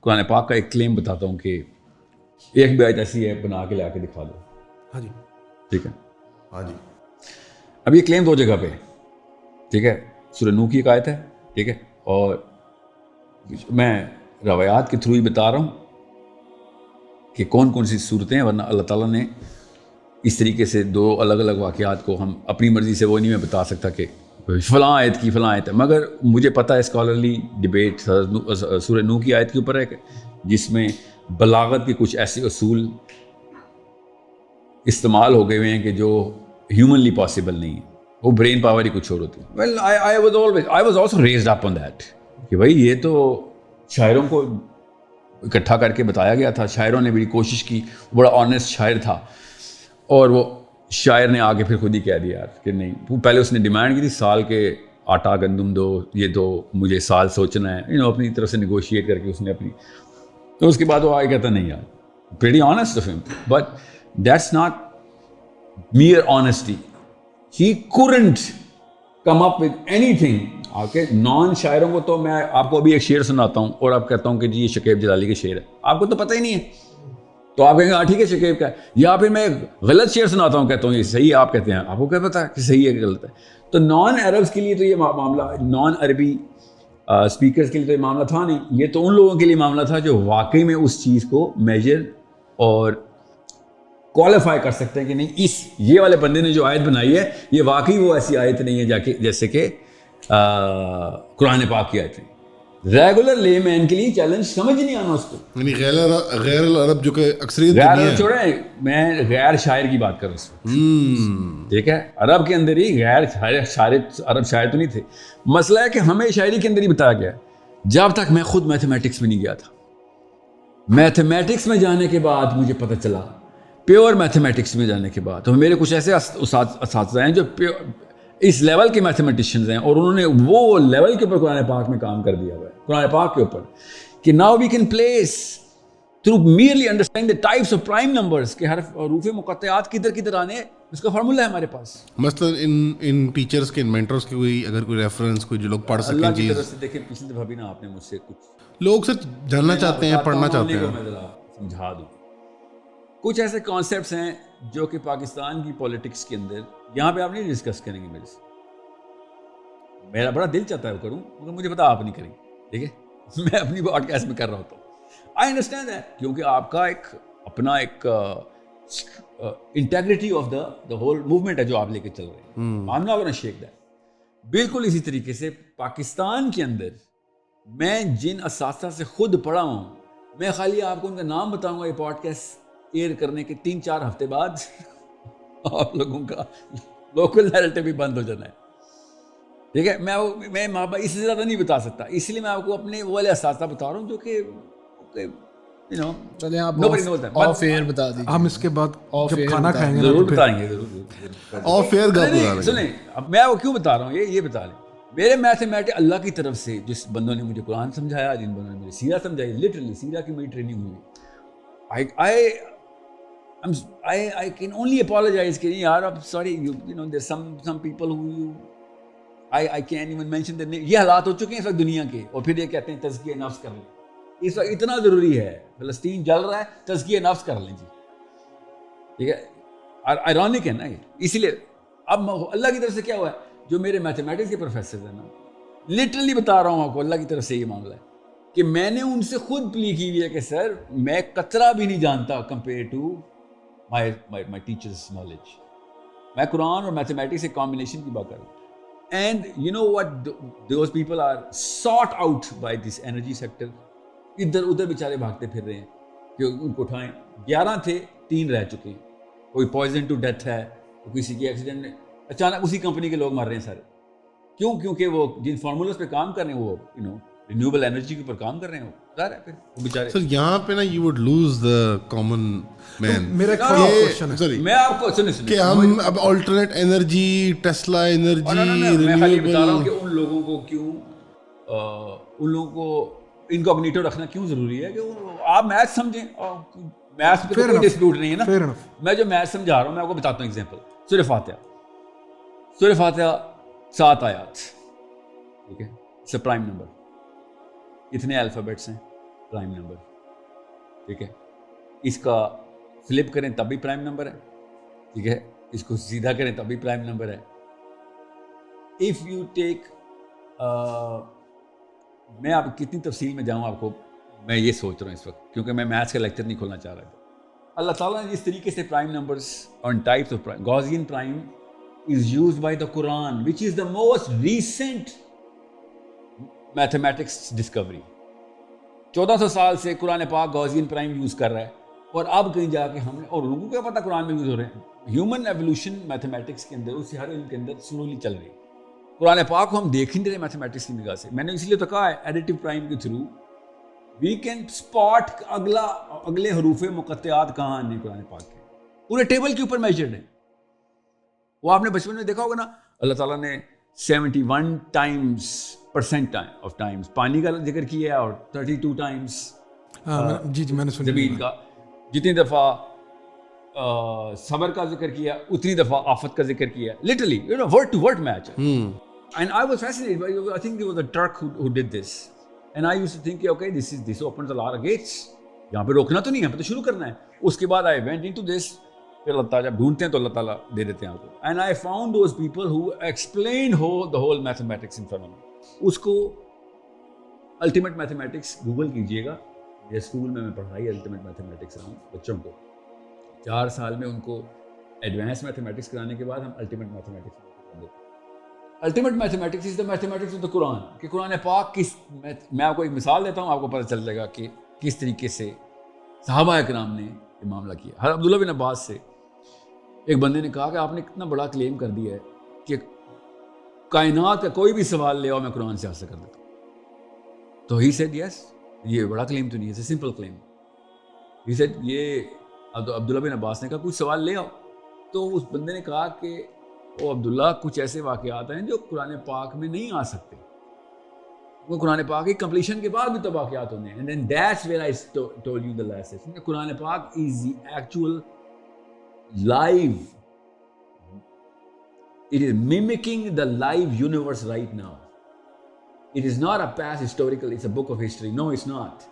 قرآن پاک کا ایک کلیم بتاتا ہوں کہ ایک بھی آیت ایسی ہے بنا کے لا کے دکھا دو. ہاں جی ٹھیک ہے. ہاں جی. اب یہ کلیم 2 جگہ پہ. ٹھیک ہے. سورہ نوح کی ایک آیت ہے. ٹھیک ہے. اور میں روایات کے تھرو ہی بتا رہا ہوں کہ کون کون سی صورتیں ہیں, ورنہ اللہ تعالیٰ نے اس طریقے سے 2 الگ الگ واقعات کو ہم اپنی مرضی سے وہ نہیں میں بتا سکتا کہ فلاں آیت کی فلاں آیت ہے. مگر مجھے پتہ ہے اسکالرلی ڈبیٹ سورہ نوح کی آیت کے اوپر ہے جس میں بلاغت کے کچھ ایسے اصول استعمال ہو گئے ہوئے ہیں کہ جو ہیومنلی پاسبل نہیں ہے. وہ برین پاور ہی کچھ اور ہوتی ہے. Well I was also raised up on that کہ بھائی یہ تو شاعروں کو اکٹھا کر کے بتایا گیا تھا. شاعروں نے بڑی کوشش کی, بڑا آنیسٹ شاعر تھا, اور وہ شاعر نے آگے پھر خود ہی کہہ دیا کہ نہیں. پہلے اس نے ڈیمانڈ کی تھی سال کے آٹا گندم دو, یہ دو, مجھے سال سوچنا ہے, اپنی طرف سے نیگوشیٹ کر کے اس نے اپنی. تو اس کے بعد وہ آگے کہتا نہیں یار, pretty honest of him, but that's not mere honesty. He couldn't come up with anything. آگے نان شاعروں کو تو میں آپ کو ابھی ایک شعر سناتا ہوں اور آپ کہتا ہوں کہ جی یہ شکیب جلالی کے شعر ہے, آپ کو تو پتہ ہی نہیں ہے, تو آپ کہیں گے ہاں ٹھیک ہے شکیب کا ہے. یا پھر میں غلط شعر سناتا ہوں, کہتا ہوں یہ صحیح ہے, آپ کہتے ہیں آپ کو کیا پتا کہ صحیح ہے کہ غلط ہے. تو نان عربس کے لیے تو یہ معاملہ, نان عربی اسپیکرز کے لیے تو یہ معاملہ تھا نہیں. یہ تو ان لوگوں کے لیے معاملہ تھا جو واقعی میں اس چیز کو میجر اور کوالیفائی کر سکتے ہیں کہ نہیں یہ والے بندے نے جو آیت بنائی ہے یہ واقعی وہ ایسی آیت نہیں ہے جیسے کہ قرآن پاک کی آیت ہے. ریگولر لے مین کے لیے چیلنج سمجھ نہیں آنا اس کو. یعنی غیر العرب جو کہ اکثریت غیر عرب چھوڑیں, میں غیر شاعر کی بات کر رہا ہوں. ٹھیک ہے. عرب کے اندر ہی غیر شاعر, عرب شاعر تو نہیں تھے. مسئلہ ہے کہ ہمیں شاعری کے اندر ہی بتایا گیا. جب تک میں خود میتھمیٹکس میں نہیں گیا تھا, میتھمیٹکس میں جانے کے بعد مجھے پتہ چلا, پیور میتھمیٹکس میں جانے کے بعد, تو میرے کچھ ایسے اساتذہ ہیں جو اس لیول کے میتھمیٹیشینز ہیں, اور انہوں نے وہ لیول کے اوپر قرآن پاک میں کام کر دیا ہوا ہے, قرآن پاک کے اوپر, کہ now we can place through merely understand the types of prime numbers کے حرف اور حروف مقطعات کدھر آنے, اس کا فارمولا ہے ہمارے پاس. مثلا ان ٹیچرز کے, ان مینٹرز کے کوئی اگر کوئی ریفرنس کوئی جو لوگ پڑھ سکیں اللہ کی طرف سے. دیکھیں پچھلی دفعہ بھی نا آپ نے مجھ سے کچھ لوگ صرف جاننا چاہتے ہیں, پڑھنا چاہتے ہیں, میں ذرا سمجھا دوں. کچھ ایسے کانسیپٹس ہیں جو کہ پاکستان کی پولیٹکس کے اندر یہاں پہ آپ نہیں ڈسکس کریں گے میرے سے. میرا بڑا دل چاہتا ہے وہ کروں, مگر مجھے پتا آپ نہیں کریں. ٹھیک ہے, میں اپنی پوڈ کاسٹ میں کر رہا ہوتا ہوں. آئی انڈرسٹینڈ دیٹ, کیونکہ آپ کا ایک اپنا ایک integrity of the whole movement ہے جو آپ لے کے چل رہے ہیں. I'm not gonna shake that. بالکل اسی طریقے سے پاکستان کے اندر میں جن اساتذہ سے خود پڑھا ہوں, میں خالی آپ کو ان کا نام بتاؤں گا یہ پوڈ کاسٹ ایئر کرنے کے 3-4 ہفتے بعد آپ لوگوں کا لوکل نیریٹو بھی بند ہو جانا ہے. ٹھیک ہے, میں اس سے زیادہ نہیں بتا سکتا, اس لیے میں آپ کو اپنے وہ والے اساتذہ بتا رہا ہوں جو کہ چلیں آپ آف ایئر بتا دیجیے. ہم اس کے بعد جب کھانا کھائیں گے ضرور بتائیں گے, ضرور آف ایئر گپ. سنیں, اب میں وہ کیوں بتا رہا ہوں, یہ بتا لیں. میرے میتھمیٹکس اللہ کی طرف سے جس بندوں نے مجھے قرآن سمجھایا, جن بندوں نے مجھے سیرہ سمجھائی, لٹرلی سیرہ کی میری ٹریننگ ہوئی. I can only apologize کہ یار اب sorry, you know there's some people who I can't even mention their name. یہ حالات ہو چکے ہیں اس وقت دنیا کے, اور پھر یہ کہتے ہیں تزکیہ نفس کر لیں. اس وقت اتنا ضروری ہے, فلسطین جل رہا ہے, تزکیہ نفس کر لیں جی. ٹھیک ہے, آئرونک ہے نا یہ. اسی لیے اب اللہ کی طرف سے کیا ہوا ہے, جو میرے میتھمیٹکس کے پروفیسر ہیں نا, لٹرلی بتا رہا ہوں آپ کو, اللہ کی طرف سے یہ معاملہ ہے کہ میں نے ان سے خود پلی کی ہوئی ہے کہ سر میں قطرہ بھی نہیں جانتا compare to my teacher's knowledge. میں قرآن اور میتھمیٹکس کے کمبینیشن کی بات کر رہا ہوں. And you know what, those people are sought out by this energy sector. ادھر ادھر بیچارے بھاگتے پھر رہے ہیں کہ ان کو اٹھائیں. 11 تھے, 3 رہ چکے ہیں. کوئی پوائزن ٹو ڈیتھ ہے, کسی کی ایکسیڈنٹ میں اچانک اسی کمپنی کے لوگ مر رہے ہیں سارے. کیوں؟ کیونکہ وہ جن فارمولاز پہ کام کر رہے ہیں وہ رینیوبل انرجی کے اوپر کام کر رہے ہیں, ظاہر ہے پھر وہ بیچارے. سر یہاں پہ نا you would lose the common man. میرا کوشچن ہے, میں آپ کو سنیں کہ ہم اب آلٹرنیٹ انرجی, ٹیسلا انرجی, میں خالی بتا رہا ہوں کہ ان لوگوں کو کیوں, ان لوگوں کو انکوگنیٹو رکھنا کیوں ضروری ہے کہ آپ میتھ سمجھیں. میتھ پہ کوئی ڈسپیوٹ نہیں ہے نا. میں جو میتھ سمجھا رہا ہوں میں آپ کو بتاتا ہوں ایگزامپل. سورہ فاتحہ 7 آیات, ٹھیک ہے, اس سے پرائم نمبر, اتنے الفابیٹس ہیں, پرائم نمبر, ٹھیک ہے, اس کا فلپ کریں تب بھی پرائم نمبر ہے, ٹھیک ہے, اس کو سیدھا کریں تب بھی پرائم نمبر ہے. اف یو ٹیک, میں آپ کتنی تفصیل میں جاؤں آپ کو, میں یہ سوچ رہا ہوں اس وقت, کیونکہ میں میتھس کا لیکچر نہیں کھولنا چاہ رہا تھا. اللہ تعالیٰ نے جس طریقے سے prime numbers on types of prime, Gaussian prime is used by the Quran which is the most recent mathematics discovery. 1400 سال سے قرآن پاک گاؤسین پرائم یوز کر رہا ہے, اور اب کہیں جا کے ہم نے, اور لوگوں کو کیا پتا قرآن میں یوز ہو رہے ہیں. ہیومن ایولیوشن میتھمیٹکس کے اندر, اس سے ہر علم کے اندر سلولی چل رہی ہے. قرآن پاک کو ہم دیکھ ہی نہیں رہے میتھمیٹکس کی نگاہ سے. میں نے اس لیے تو کہا ہے ایڈیٹو پرائم کے تھرو وی کین اسپاٹ اگلے حروف مقطعات کہاں آنے قرآن پاک کے, پورے ٹیبل کے اوپر میجرڈ ہیں. وہ آپ نے بچپن میں دیکھا ہوگا نا, اللہ تعالیٰ نے 71 ٹائمز پرسینٹ آف ٹائمز پانی کا ذکر کیا ہے, اور 32 ٹائمز جی میں نے سنا زمین کا. جتنی دفعہ صبر کا ذکر کیا, اتنی دفعہ آفت کا ذکر کیا, literally you know word to word match. And I was fascinated by, I think there was a Turk who did this, and I used to think okay this opens a lot of gates. یہاں پہ روکنا تو نہیں, یہاں پہ تو شروع کرنا ہے. اس کے بعد I went into this, پھر اللہ تعالیٰ جب ڈھونڈتے ہیں تو اللہ تعالیٰ دے دیتے ہیں آپ کو. And I found those people who explained the whole mathematics in front of me. اس کو الٹیمیٹ میتھمیٹکس گوگل کیجیے گا. یہ اسکول میں پڑھائی الٹیمیٹ میتھمیٹکس رہا ہوں بچوں کو. 4 سال میں ان کو ایڈوانس میتھمیٹکس کرانے کے بعد ہم الٹیمیٹ میتھمیٹکس کر دیتے ہیں. Ultimate mathematics is the mathematics of the Quran. کہ قرآن پاک کس, میں آپ کو ایک مثال دیتا ہوں, آپ کو پتہ چل جائے گا کہ کس طریقے سے صحابہ اکرام نے یہ معاملہ کیا. حضرت عبداللہ بن عباس سے ایک بندے نے کہا کہ آپ نے کتنا بڑا کلیم کر دیا ہے کہ کائنات کا کوئی بھی سوال لے آؤ میں قرآن سے حاصل کر دیتا ہوں. تو ہی سیڈ یس, یہ بڑا کلیم تو نہیں ہے, سمپل کلیم. ہی سیڈ, یہ عبداللہ بن عباس نے کہا کچھ سوال لے آؤ. تو اس بندے نے کہا کہ او عبداللہ, کچھ ایسے واقعات ہیں جو قرآن پاک میں نہیں آ سکتے, وہ قرآن پاک کی کمپلیشن کے بعد بھی تو واقعات ہونے ہیں. And then that's where I told you the last session. قرآن پاک is the actual live, it is mimicking the live universe right now. It is not a past historical, it's a book of history. No, it's not.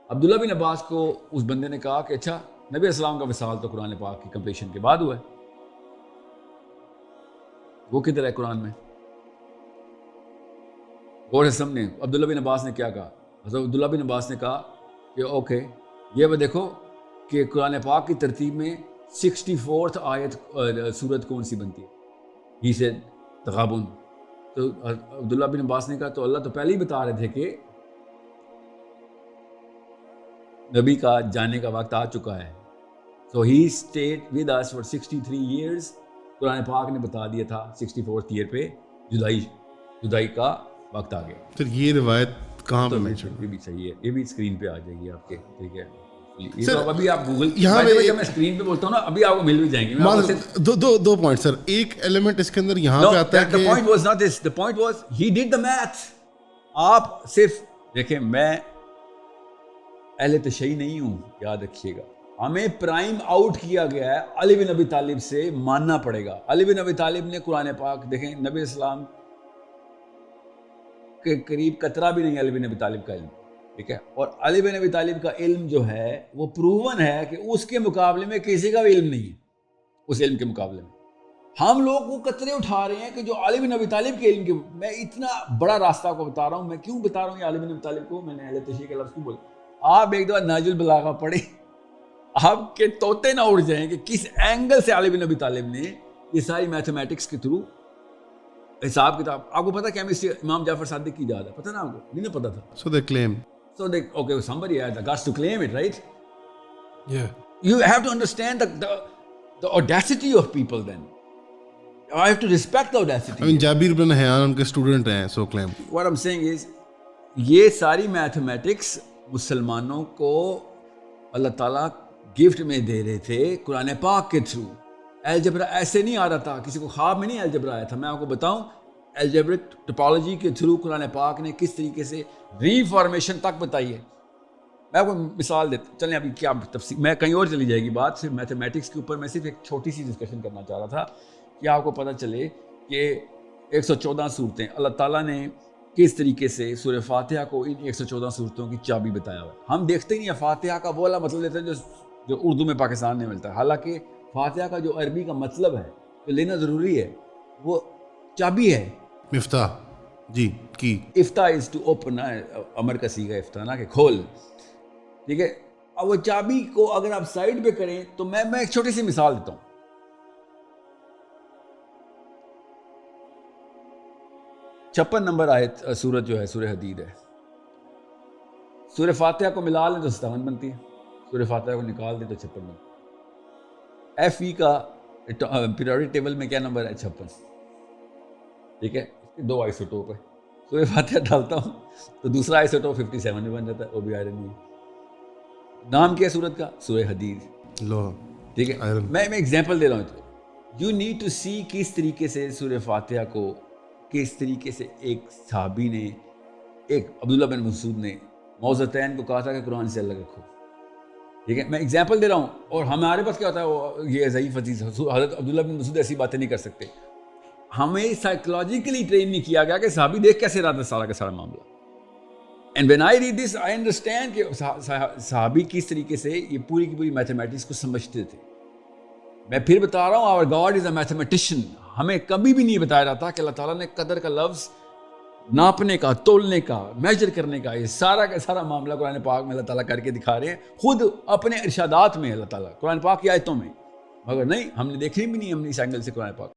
عبداللہ بن عباس کو اس بندے نے کہا کہ اچھا, نبی علیہ السلام کا وصال تو قرآن پاک کی کمپلیشن کے بعد ہوا ہے, وہ کدھر ہے قرآن میں؟ غور سے سمجھیں عبداللہ بن عباس نے کیا کہا. حضرت عبداللہ بن عباس نے کہا کہ اوکے, یہ وہ دیکھو کہ قرآن پاک کی ترتیب میں 64th آیت سورت کون سی بنتی ہے. ہی سے تغابن. تو عبداللہ بن عباس نے کہا تو اللہ تو پہلے ہی بتا رہے تھے کہ نبی کا جانے کا وقت آ چکا ہے. So he stayed with us for 63 years. قرآن پاک نے بتا دیا تھا 64th ایئر پہ جدائی کا وقت آ گیا. سر یہ روایت کہاں پہ مینشن؟ یہ بھی صحیح ہے, یہ بھی اسکرین پہ آ جائے گی آپ کے, ٹھیک ہے. ابھی آپ گوگل, یہاں میں اسکرین پہ بولتا ہوں نا, ابھی آپ کو مل بھی جائیں گے. دو پوائنٹ سر. ایک ایلیمنٹ اس کے اندر یہاں پہ آتا ہے کہ the point was not this, the point was he did the math. آپ صرف دیکھیں, میں اہل تشیع نہیں ہوں, یاد رکھیے گا. ہمیں پرائم آؤٹ کیا گیا ہے, علی بن ابی طالب سے ماننا پڑے گا. علی بن ابی طالب نے قرآن پاک, دیکھیں نبی اسلام کے قریب قطرہ بھی نہیں علی بن ابی طالب کا علم, ٹھیک ہے. اور علی بن ابی طالب کا علم جو ہے وہ پروون ہے کہ اس کے مقابلے میں کسی کا بھی علم نہیں ہے. اس علم کے مقابلے میں ہم لوگ وہ قطرے اٹھا رہے ہیں کہ جو علی بن ابی طالب کے علم کے, میں اتنا بڑا راستہ کو بتا رہا ہوں. میں کیوں بتا رہا ہوں یہ علی بن ابی طالب کو, میں نے اہل تشیع کا لفظ کیوں بولا. آپ ایک دفعہ نہج البلاغہ پڑھیں, آپ کے طوطے نہ اڑ جائیں کہ کس اینگل سے علی بن ابی طالب نے یہ ساری میتھمیٹکس کے تھرو حساب کتاب. آپ کو پتا کیمسٹری امام جعفر صادق کی ایجاد ہے, پتہ نا آپ کو, نہیں پتا تھا. So they claim. So they, okay, somebody had the guts to claim it, right? Yeah. You have to understand the audacity of people then. I have to respect the audacity. I mean, جابر بن حیان ان کے student ہیں, so claim. What I'm saying is, یہ ساری mathematics مسلمانوں کو اللہ تعالیٰ gift میں دے رہے تھے قرآن پاک کے تھرو. الجبرا ایسے نہیں آ رہا تھا, کسی کو خواب میں نہیں الجبرا آیا تھا. میں آپ کو بتاؤں الجبرک ٹپالوجی کے تھرو قرآن پاک نے کس طریقے سے ری فارمیشن تک بتائی ہے. میں آپ کو مثال دیتا, چلیں ابھی کیا تفصیل, میں کہیں اور چلی جائے گی بات. صرف میتھمیٹکس کے اوپر میں صرف ایک چھوٹی سی ڈسکشن کرنا چاہ رہا تھا کہ آپ کو پتہ چلے کہ 114 صورتیں اللہ تعالیٰ نے کس طریقے سے سورہ فاتحہ کو ان 114 صورتوں کی چابی بتایا ہوا ہے. ہم دیکھتے ہی نہیں ہیں فاتحہ کا وہ والا مطلب لیتے ہیں جو اردو میں پاکستان میں ملتا ہے. حالانکہ فاتحہ کا جو عربی کا مطلب ہے جو لینا ضروری ہے وہ چابی ہے. مفتاح جی کی افتح از ٹو اوپن، امر کا صیغہ افتح نا کہ کھول. ٹھیک ہے. اب وہ چابی کو اگر آپ سائڈ پہ کریں تو میں ایک چھوٹی سی مثال دیتا ہوں. 56 نمبر آیت سورت جو ہے سورہ حدید ہے. سورہ فاتحہ کو ملا لیں تو 57 بنتی ہے، سورہ فاتحہ کو نکال دیں تو 56 بنتی ہے. ایف ای کا پیریوڈک ٹیبل میں کیا نمبر ہے؟ 56. ٹھیک ہے. اس کے 2 آئسوٹوپ ہے. سورہ فاتحہ ڈالتا ہوں تو دوسرا آئسوٹوپ 57 میں بن جاتا ہے. وہ بھی آئرن نہیں ہے. نام کیا ہے سورت کا؟ سورہ حدید. لوہا. ٹھیک ہے. میں ایگزامپل دے رہا ہوں. یو نیڈ ٹو سی کس طریقے سے سورہ فاتحہ کو کس طریقے سے ایک صحابی نے، ایک عبداللہ بن مسعود نے موضتین کو کہا تھا کہ قرآن سے الگ رکھو. ٹھیک ہے. میں ایگزامپل دے رہا ہوں. اور ہمارے پاس کیا ہوتا ہے وہ یہ ضعیف حدیث، حضرت عبداللہ بن مسعود ایسی باتیں نہیں کر سکتے. ہمیں سائیکولوجیکلی ٹرین نہیں کیا گیا کہ صحابی دیکھ کیسے رہا تھا سارا کا سارا معاملہ. And when I read this I understand کہ صحابی کس طریقے سے یہ پوری کی پوری میتھمیٹکس کو سمجھتے تھے. میں پھر بتا رہا ہوں آور گاڈ از اے میتھمیٹیشین. ہمیں کبھی بھی نہیں بتایا جاتا کہ اللہ تعالیٰ نے قدر کا لفظ ناپنے کا، تولنے کا، میجر کرنے کا، یہ سارا کا سارا معاملہ قرآن پاک میں اللہ تعالیٰ کر کے دکھا رہے ہیں خود اپنے ارشادات میں. اللہ تعالیٰ قرآن پاک کی آیتوں میں، مگر نہیں، ہم نے دیکھی بھی نہیں ہم نے اس اینگل سے قرآن پاک.